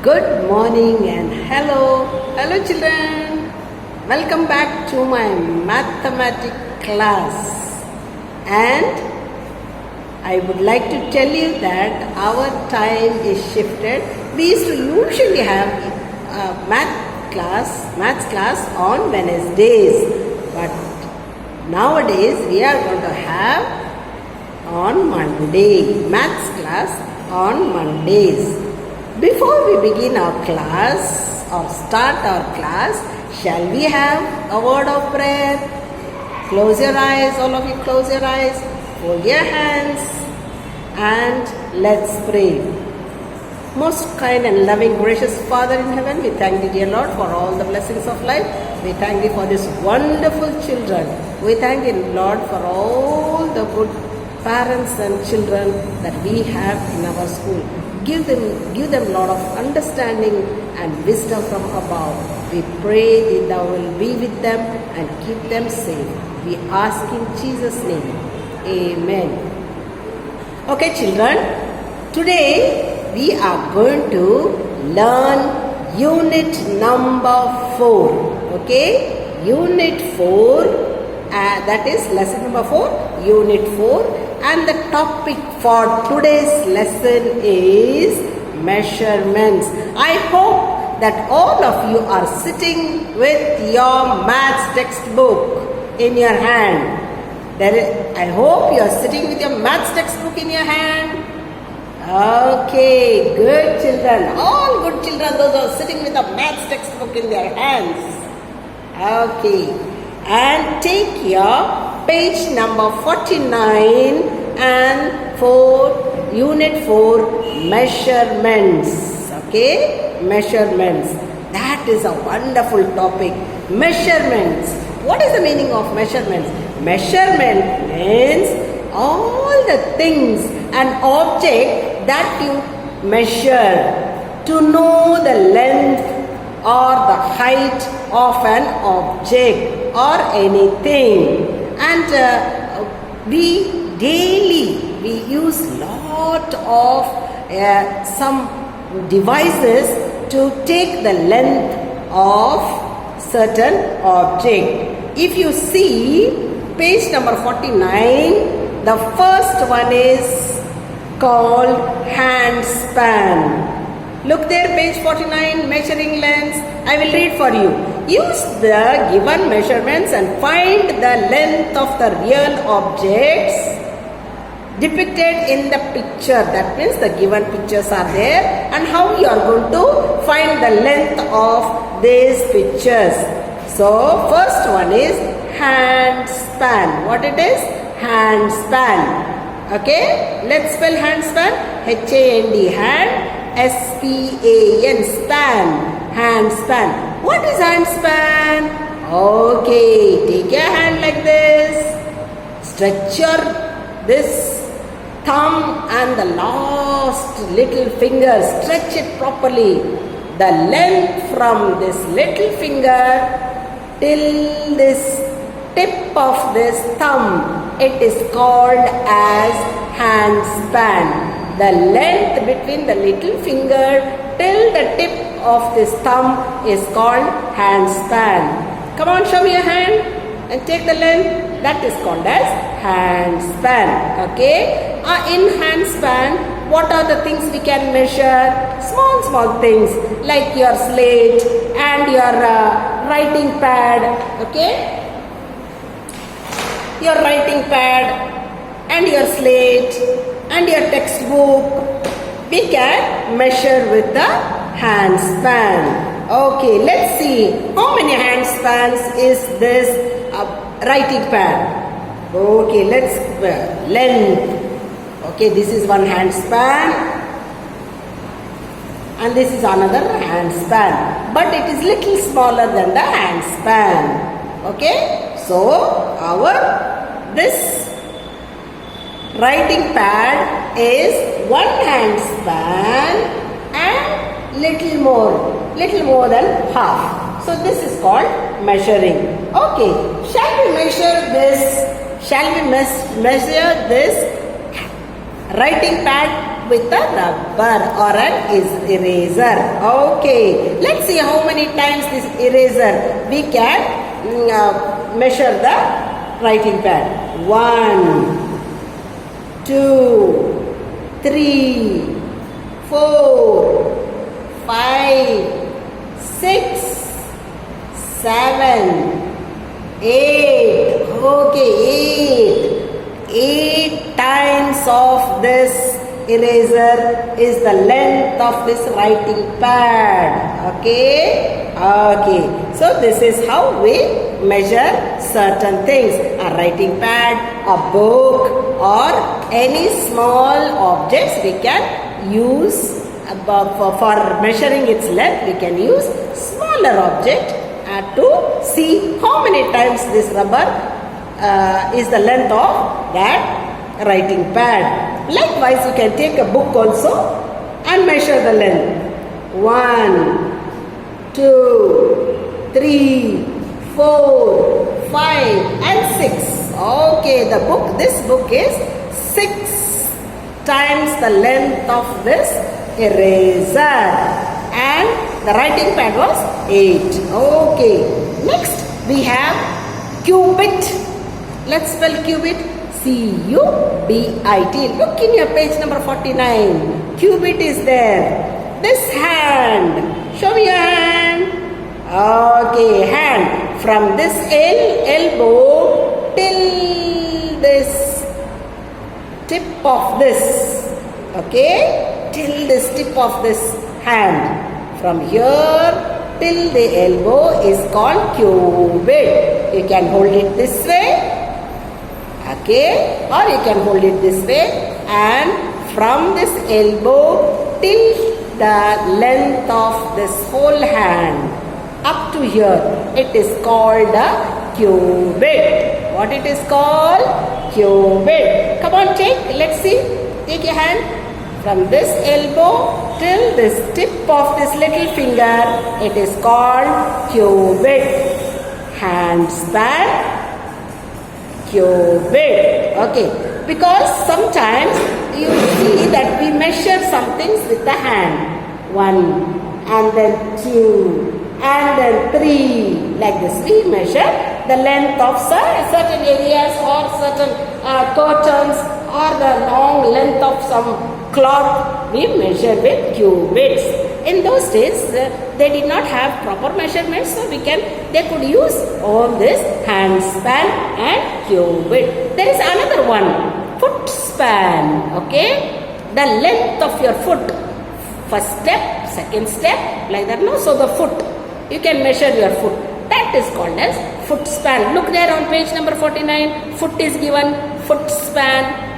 Good morning and hello. Hello children. Welcome back to my mathematics class. And I would like to tell you that our time is shifted. We used to usually have maths class on Wednesdays. But nowadays we are going to have on Monday. Maths class on Mondays. Before we begin our class or start our class, shall we have a word of prayer? Close your eyes, all of you close your eyes, hold your hands and let's pray. Most kind and loving, gracious Father in heaven, we thank thee, dear Lord, for all the blessings of life. We thank thee for these wonderful children. We thank thee, Lord, for all the good parents and children that we have in our school. Give them lot of understanding and wisdom from above. We pray that thou will be with them and keep them safe. We ask in Jesus' name. Amen. Okay, children. Today we are going to learn unit number 4. Okay, unit 4. That is lesson number 4. Unit 4. And the topic for today's lesson is measurements. I hope that all of you are sitting with your maths textbook in your hand. I hope you are sitting with your maths textbook in your hand. Okay, good children. All good children, those who are sitting with a maths textbook in their hands. Okay. And take your page number 49 and unit 4 measurements. Okay, measurements. That is a wonderful topic. Measurements. What is the meaning of measurements? Measurement means all the things and object that you measure to know the length or the height of an object or anything. And we use lot of some devices to take the length of certain object. If you see page number 49, the first one is called hand span. Look there, page 49, measuring lengths. I will read for you. Use the given measurements and find the length of the real objects depicted in the picture. That means the given pictures are there and how you are going to find the length of these pictures. So, first one is hand span. What it is? Hand span. Okay, let's spell hand span. H-A-N-D, hand. S-P-A-N, span, hand span. What is hand span? Okay, take your hand like this. Stretch this thumb and the last little finger. Stretch it properly. The length from this little finger till this tip of this thumb, it is called as hand span. The length between the little finger till the tip of this thumb is called hand span. Come on, show me your hand and take the length. That is called as hand span. Okay. In hand span, what are the things we can measure? Small things like your slate and your writing pad. Okay. Your writing pad and your slate and your textbook, we can measure with the hand span. Okay, let's see how many hand spans is this writing pad. Okay, let's length. Okay, this is one hand span and this is another hand span, but it is little smaller than the hand span. Okay, so this writing pad is one hand span and little more than half. So this is called measuring. Okay, shall we measure this? Shall we measure this writing pad with a rubber or an eraser. Okay, let's see how many times this eraser we can measure the writing pad. 1, 2, 3, 4, 5, 6, 7, 8. Okay, 8 times of this eraser is the length of this writing pad. Okay. So this is how we measure certain things. A writing pad, a book, or any small objects we can use for measuring its length. We can use smaller object to see how many times this rubber is the length of that writing pad. Likewise, you can take a book also and measure the length. 1, 2, 3, 4, 5 and 6. Okay, this book is 6 times the length of this eraser, and the writing pad was 8. Okay, next we have cubit. Let's spell cubit. C-U-B-I-T. Look in your page number 49. Cubit is there. This hand. Show me your hand. Okay, hand. From this elbow till this tip of this. Okay, till this tip of this hand. From here till the elbow is called cubit. You can hold it this way. Okay, or you can hold it this way, and from this elbow till the length of this whole hand up to here, it is called a cubit. What it is called? Cubit. Come on, let's see. Take your hand from this elbow till this tip of this little finger. It is called cubit. Hand span, cubit. Okay, because sometimes you see that we measure some things with the hand. 1 and then 2 and then 3. Like this we measure the length of certain areas or certain curtains or the long length of some cloth. We measure with cubits. In those days, they did not have proper measurements, so they could use all this hand span and cubit. There is another one, foot span. Okay, the length of your foot. First step, second step, like that. No, so the foot. You can measure your foot. That is called as foot span. Look there on page number 49. Foot is given. Foot span.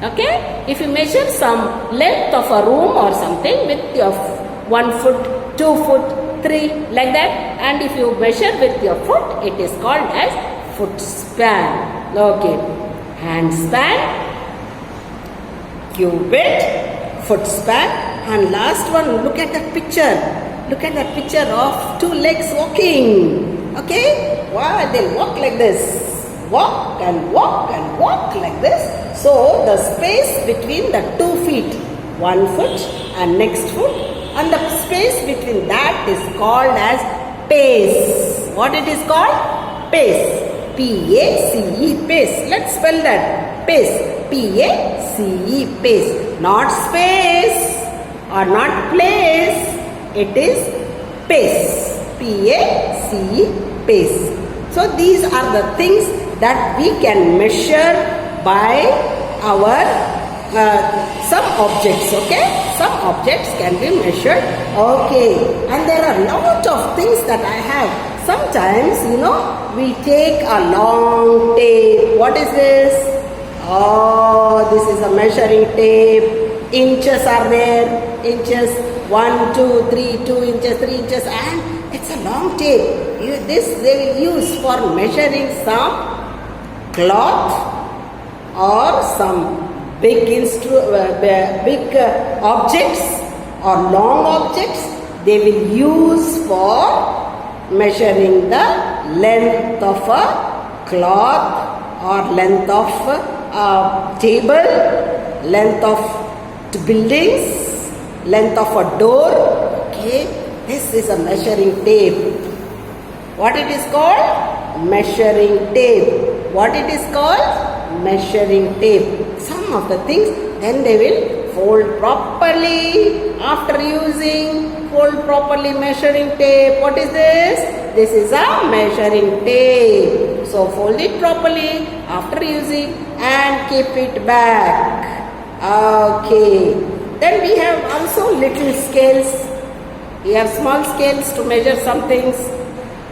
Okay, if you measure some length of a room or something with your 1 foot, 2 foot, 3, like that, and if you measure with your foot, it is called as foot span. Okay, hand span, cubit, foot span, and last one, look at that picture. Look at that picture of 2 legs walking. Okay, wow, they'll walk like this. Walk and walk and walk like this. So the space between the 2 feet, 1 foot and next foot, and the space between that is called as pace. What it is called? Pace. P-A-C-E, pace. Let's spell that. Pace. P-A-C-E, pace. Not space or not place. It is pace. P-A-C-E, pace. So these are the things that we can measure by our some objects. Okay, some objects can be measured. Okay, and there are a lot of things that I have. Sometimes, we take a long tape. What is this? Oh, this is a measuring tape. Inches are there. Inches, 1, 2, 3, 2 inches, 3 inches, and it's a long tape. This they will use for measuring some cloth or some big objects or long objects. They will use for measuring the length of a cloth or length of a table, length of buildings, length of a door. Okay, this is a measuring tape. What it is called? Measuring tape. What it is called? Measuring tape. Some of the things, then they will fold properly after using. Fold properly measuring tape. What is this? This is a measuring tape. So fold it properly after using and keep it back. Okay. Then we have also little scales. You have small scales to measure some things,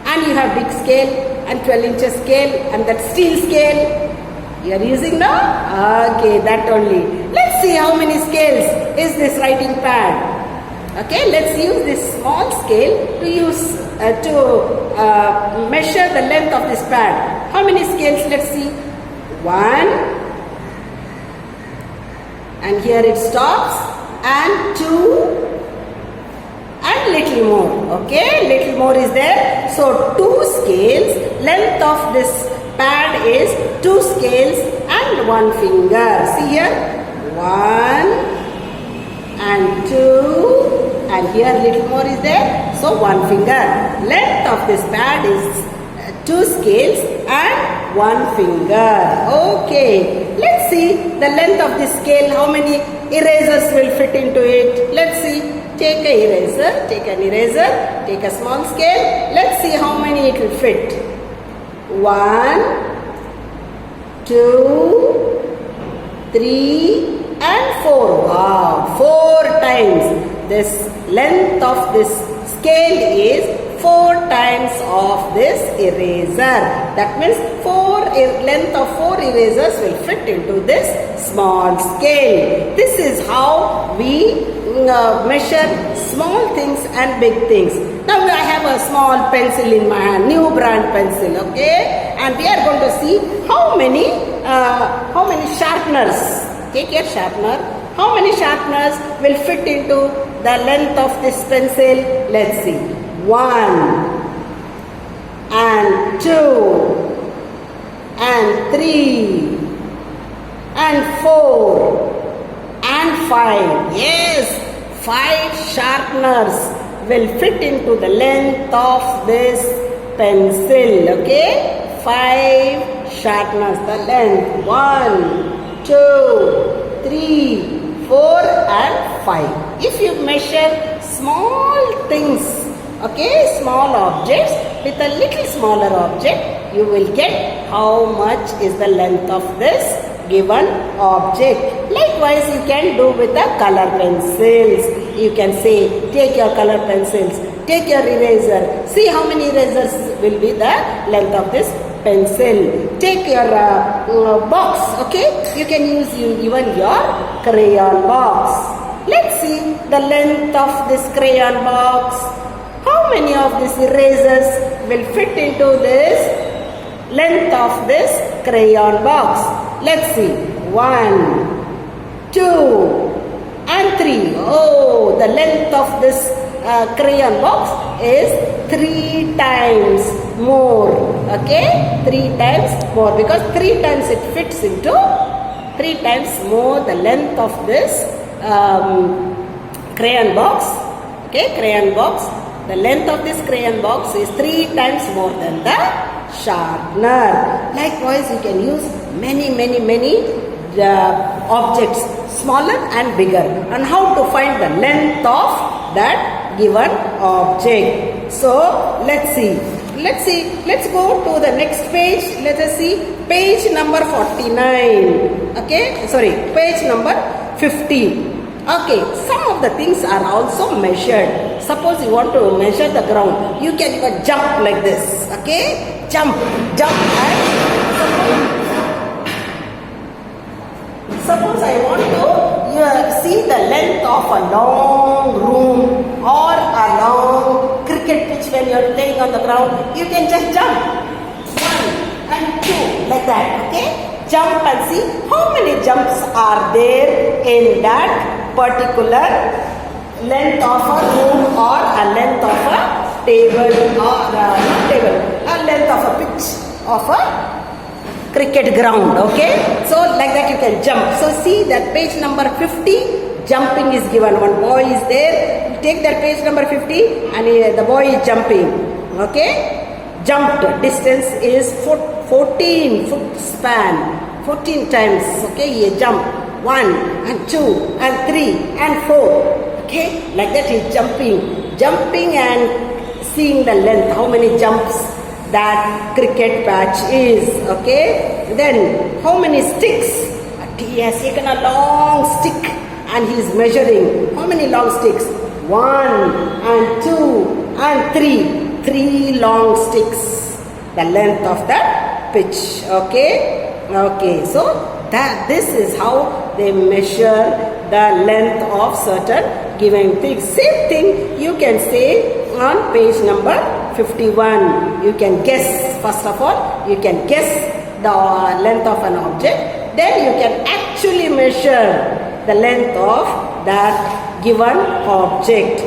and you have big scale and 12 inches scale and that steel scale. You are using now? Okay, that only. Let's see how many scales is this writing pad. Okay, let's use this small scale to measure the length of this pad. How many scales? Let's see. 1, and here it stops, and 2, and little more. Okay, little more is there. So 2 scales. Length of this pad is 2 scales and 1 finger. See here, 1 and 2. And here little more is there, so 1 finger. Length of this pad is 2 scales and 1 finger. Okay, let's see the length of this scale. How many erasers will fit into it? Let's see. Take an eraser, take a small scale. Let's see how many it will fit. 1, 2, 3, and 4. Wow, 4 times. This length of this scale is 4 times of this eraser. That means length of 4 erasers will fit into this small scale. This is how we measure small things and big things. Now I have a small pencil in my hand, new brand pencil, okay? And we are going to see how many sharpeners. Take your sharpener. How many sharpeners will fit into the length of this pencil? Let's see. 1 and 2 and 3 and 4 and 5. Yes, 5 sharpeners will fit into the length of this pencil. Okay, 5 sharpeners. The length 1, 2, 3, 4 and 5. If you measure small things, okay, small objects with a little smaller object, you will get how much is the length of this given object. Likewise, you can do with the color pencils. You can say, take your color pencils, take your eraser. See how many erasers will be the length of this pencil. Take your box, okay? You can use even your crayon box. Let's see the length of this crayon box. How many of these erasers will fit into this length of this crayon box? Let's see. 1, 2, and 3. Oh, the length of this crayon box is 3 times more. Okay, 3 times more, because 3 times it fits into 3 times more the length of this crayon box. Okay, crayon box. The length of this crayon box is 3 times more than the sharpener. Likewise, you can use many objects, smaller and bigger, and how to find the length of that given object. So let's see. Let's go to the next page. Let us see page number 49. Okay, sorry, page number 50. Okay, some of the things are also measured. Suppose you want to measure the ground, you can even jump like this. Okay, jump, and suppose I want to see the length of a long room or a long cricket pitch when you are playing on the ground. You can just jump 1 and 2 like that. Okay, jump and see how many jumps are there in that particular length of a room or a length of a table or a length of a pitch of a cricket ground. Okay, so like that you can jump. So see that page number 50, jumping is given. One boy is there. Take that page number 50 and the boy is jumping. Okay? Jumped. Distance is 14 foot span. 14 times. Okay? He jumped. 1 and 2 and 3 and 4. Okay? Like that he is jumping. Jumping and seeing the length. How many jumps that cricket patch is. Okay? Then how many sticks? He has taken a long stick and he is measuring. How many long sticks? 1 and 2 and 3. 3 long sticks. The length of that pitch. Okay? Okay. So this is how they measure the length of certain given things. Same thing you can say on page number 51. You can guess. First of all, you can guess the length of an object. Then you can actually measure the length of that given object.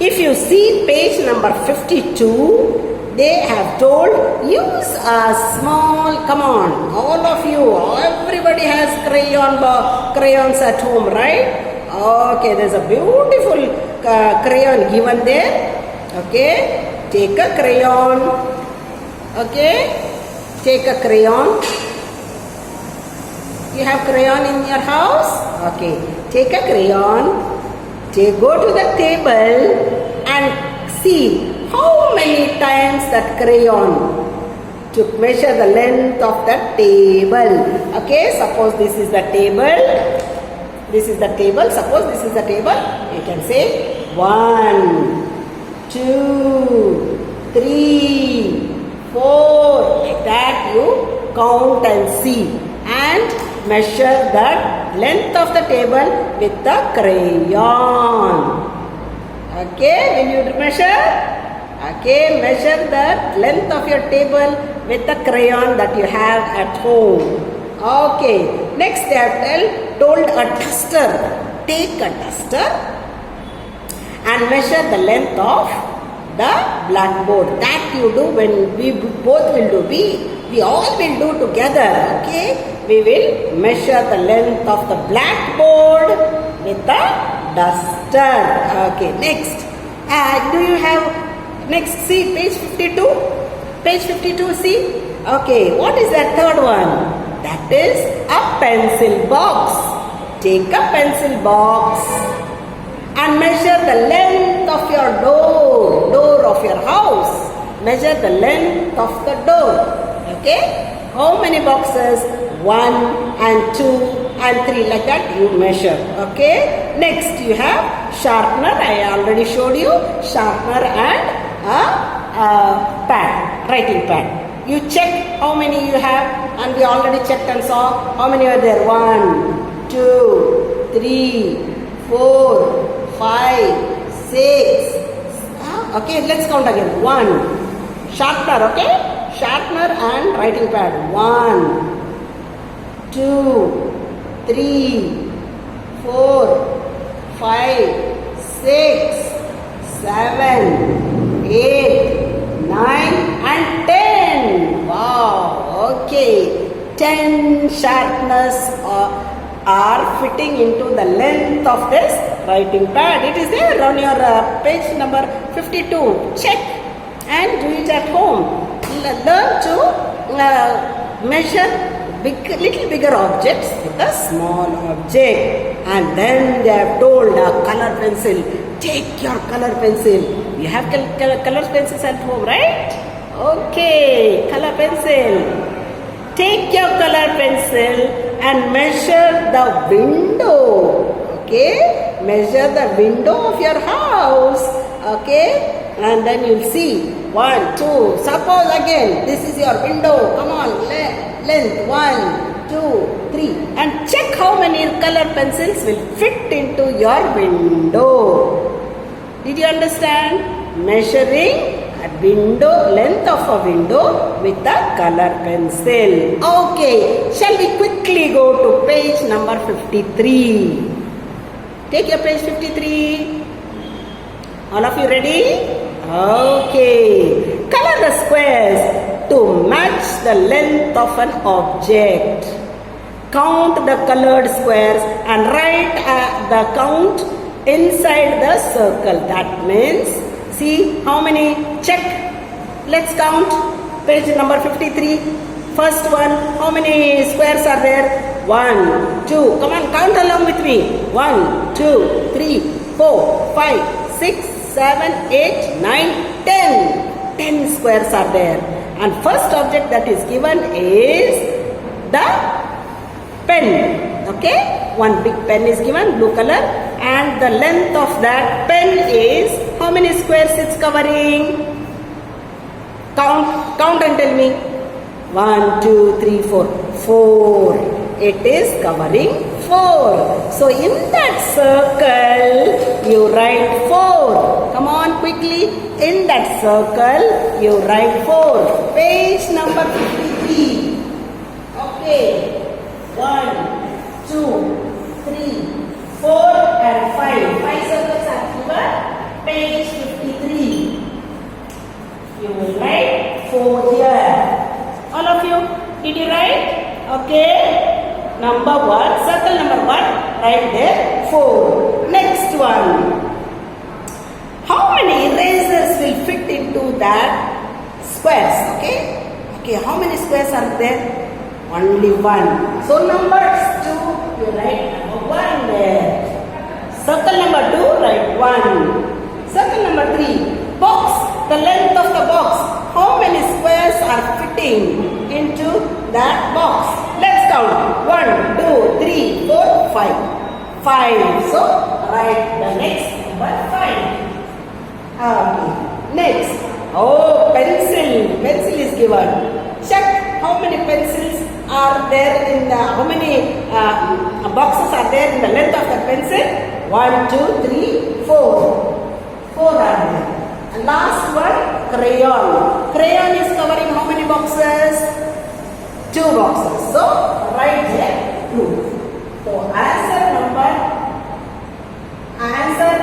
If you see page number 52, they have told use a small, come on, all of you, everybody has crayons at home, right? Okay, there's a beautiful crayon given there. Okay, take a crayon. Okay, take a crayon. You have crayon in your house? Okay. Take a crayon. Go to the table and see how many times that crayon to measure the length of the table. Okay. Suppose this is the table. This is the table. Suppose this is the table. You can say 1, 2, 3, 4. Like that you count and see. And measure the length of the table with the crayon. Okay, will you measure? Okay, measure the length of your table with the crayon that you have at home. Okay, next they have told a duster. Take a duster and measure the length of the blackboard. That you do when we both will do. We all will do together. Okay. We will measure the length of the blackboard with the duster. Okay, next. Do you have, next, see page 52? Page 52, see? Okay, what is that third one? That is a pencil box. Take a pencil box and measure the length of your door of your house. Measure the length of the door. Okay? How many boxes? 1 and 2 and 3, like that you measure. Okay. Next you have sharpener. I already showed you sharpener and a pad, writing pad. You check how many you have, and we already checked and saw how many are there. 1, 2, 3, 4, 5, 6. Okay, let's count again. 1 sharpener. Okay, sharpener and writing pad. 1, 2, 3, 4, 5, 6, 7, 8, 9 and 10. Wow. Okay. 10 sharpeners are fitting into the length of this writing pad. It is there on your page number 52. Check and do it at home. Learn to measure little bigger objects with a small object. And then they have told a color pencil. Take your color pencil. You have color pencils at home, right? Okay, color pencil. Take your color pencil and measure the window. Okay, measure the window of your house. Okay, and then you'll see 1, 2. Suppose again, this is your window. Come on, length 1, 2, 3, and check how many color pencils will fit into your window. Did you understand? Measuring a window, length of a window with a color pencil. Okay, shall we quickly go to page number 53? Take your page 53. All of you ready? Okay. Color the squares to match the length of an object. count the colored squares and write the count inside the circle. That means, see how many, check, let's count page number 53. First one, how many squares are there? 1, 2, come on, count along with me. 1, 2, 3, 4, 5, 6, 7, 8, 9, 10. 10 squares are there. And first object that is given is the pen. Okay, one big pen is given, blue color, and the length of that pen is, how many squares it's covering? Count and tell me. 1, 2, 3, 4. 4. It is covering 4. So in that circle, you write 4. Come on quickly. In that circle, you write 4. Page number 53. Okay. 1, 2, 3, 4 and 5. 5 circles are given. Page 53. You will write 4 here. All of you, did you write? Okay. Number 1, circle number 1, right there, 4. Next one. How many erasers will fit into that squares? Okay, how many squares are there? Only 1. So numbers 2, you write number 1 there. Circle number 2, write 1. Circle number 3, box, the length of the box. How many squares are fitting into that box? Let's count. 1, 2, 3, 4, 5. 5. So, write the next number 5. Okay. Next. Oh, pencil. Pencil is given. Check how many pencils are there in the, how many boxes are there in the length of the pencil? 1, 2, 3, 4. 4 are there. And last one, crayon. Crayon is covering how many boxes? 2 boxes. So, write here 2. So, answer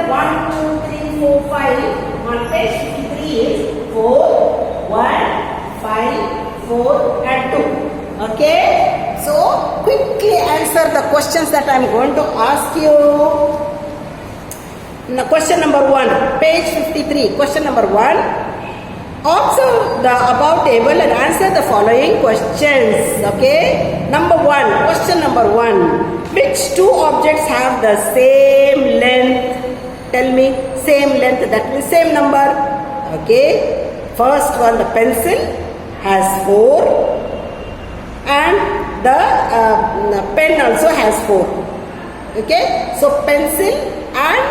1, 2, 3, 4, 5 on page 53 is 4, 1, 5, 4 and 2. Okay? So, quickly answer the questions that I am going to ask you. Now, question number 1, page 53. Question number 1. Observe the above table and answer the following questions. Okay. Number 1. Question number 1. Which 2 objects have the same length? Tell me. Same length. That means same number. Okay. First one, the pencil has 4 and the pen also has 4. Okay. So pencil and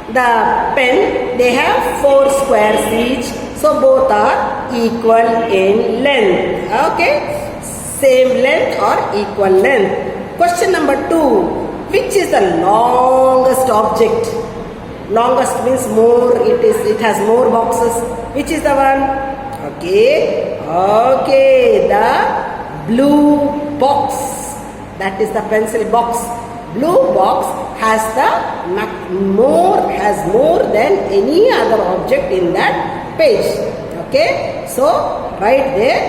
the pen, they have 4 squares each. So both are equal in length. Okay. Same length or equal length. Question number 2. Which is the longest object? Longest means more. It has more boxes. Which is the one? Okay. Okay. The blue box. That is the pencil box. Blue box has more than any other object in that page. Okay. So right there,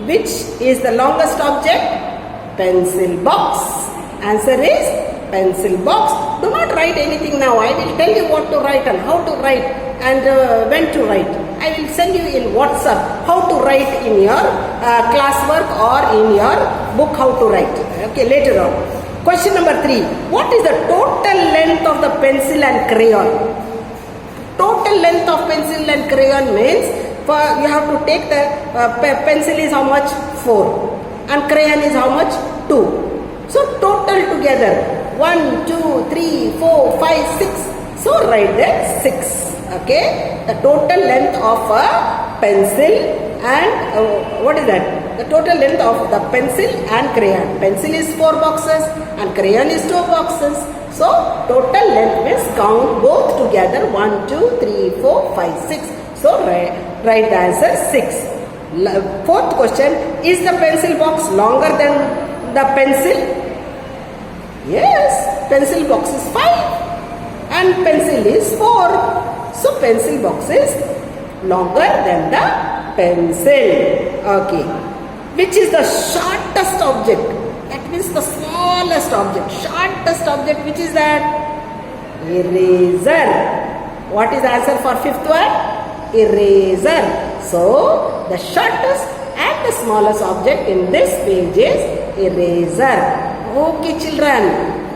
which is the longest object? Pencil box. Answer is pencil box. Do not write anything now. I will tell you what to write and how to write and when to write. I will send you in WhatsApp how to write in your classwork or in your book how to write. Okay, later on. Question number 3. What is the total length of the pencil and crayon? Total length of pencil and crayon means you have to take the pencil is how much? 4 and crayon is how much? 2. So total together 1, 2, 3, 4, 5, 6. So write there 6. Okay. The total length of a pencil and what is that? The total length of the pencil and crayon. Pencil is 4 boxes and crayon is 2 boxes. So total length means count both together 1, 2, 3, 4, 5, 6. So write the answer 6. Fourth question. Is the pencil box longer than the pencil? Yes. Pencil box is 5 and pencil is 4. So pencil box is longer than the pencil. Okay. Which is the shortest object? That means the smallest object, shortest object, which is that? Eraser. What is the answer for fifth one? Eraser. So, the shortest and the smallest object in this page is eraser. Okay, children,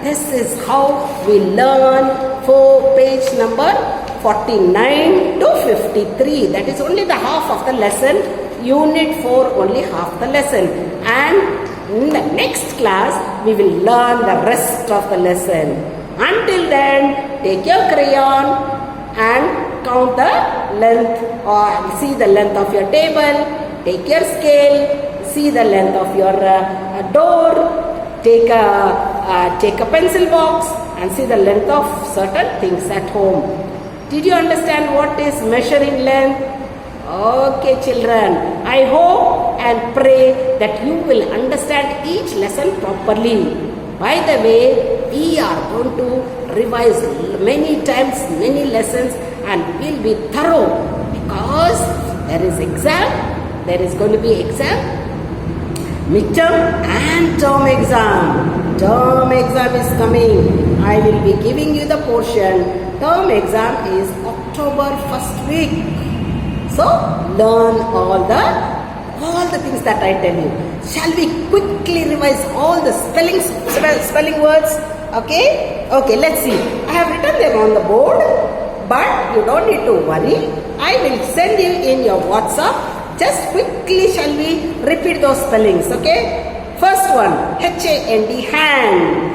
this is how we learn for page number 49 to 53. That is only the half of the lesson. Unit 4 only half the lesson. And in the next class, we will learn the rest of the lesson. Until then, take your crayon and count the length or see the length of your table. Take your scale, see the length of your door. Take a pencil box and see the length of certain things at home. Did you understand what is measuring length? Okay, children, I hope and pray that you will understand each lesson properly. By the way, we are going to revise many times, many lessons, and we'll be thorough because there is exam, there is going to be exam, midterm and term exam. Term exam is coming. I will be giving you the portion. Term exam is October 1st week. So, learn all the things that I tell you. Shall we quickly revise all the spelling words? Okay? Okay, let's see. I have written them on the board, but you don't need to worry. I will send you in your WhatsApp. Just quickly shall we repeat those spellings, okay? First one, H-A-N-D, hand.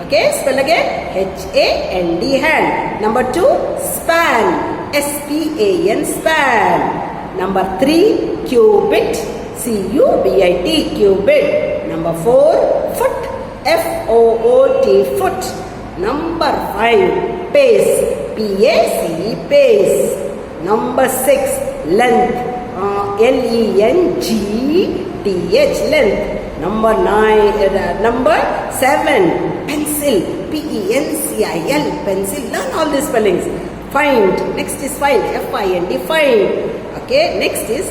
Okay, spell again. H-A-N-D, hand. Number 2, span. S-P-A-N, span. Number 3, cubit. C-U-B-I-T, cubit. Number 4, foot. F-O-O-T, foot. Number 5, pace. P-A-C-E, pace. Number 6, length. L-E-N-G-T-H, length. Number 7, pencil. P-E-N-C-I-L, pencil. Learn all these spellings. Find. Next is find. F-I-N-D, find. Okay. Next is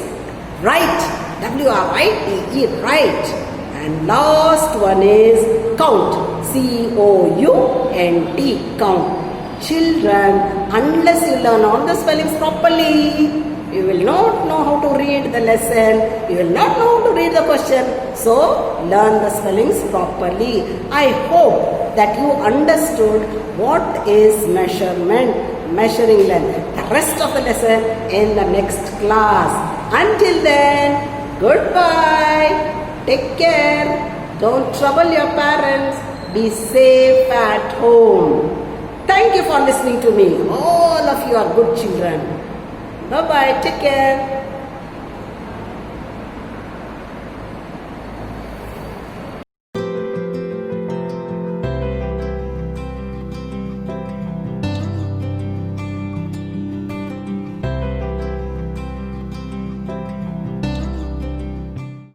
write. W-R-I-T-E, write. And last one is count. C-O-U-N-T, count. Children, unless you learn all the spellings properly, you will not know how to read the lesson. You will not know how to read the question. So, learn the spellings properly. I hope that you understood what is measuring length. The rest of the lesson in the next class. Until then, goodbye. Take care. Don't trouble your parents. Be safe at home. Thank you for listening to me. All of you are good children. Bye-bye. Take care.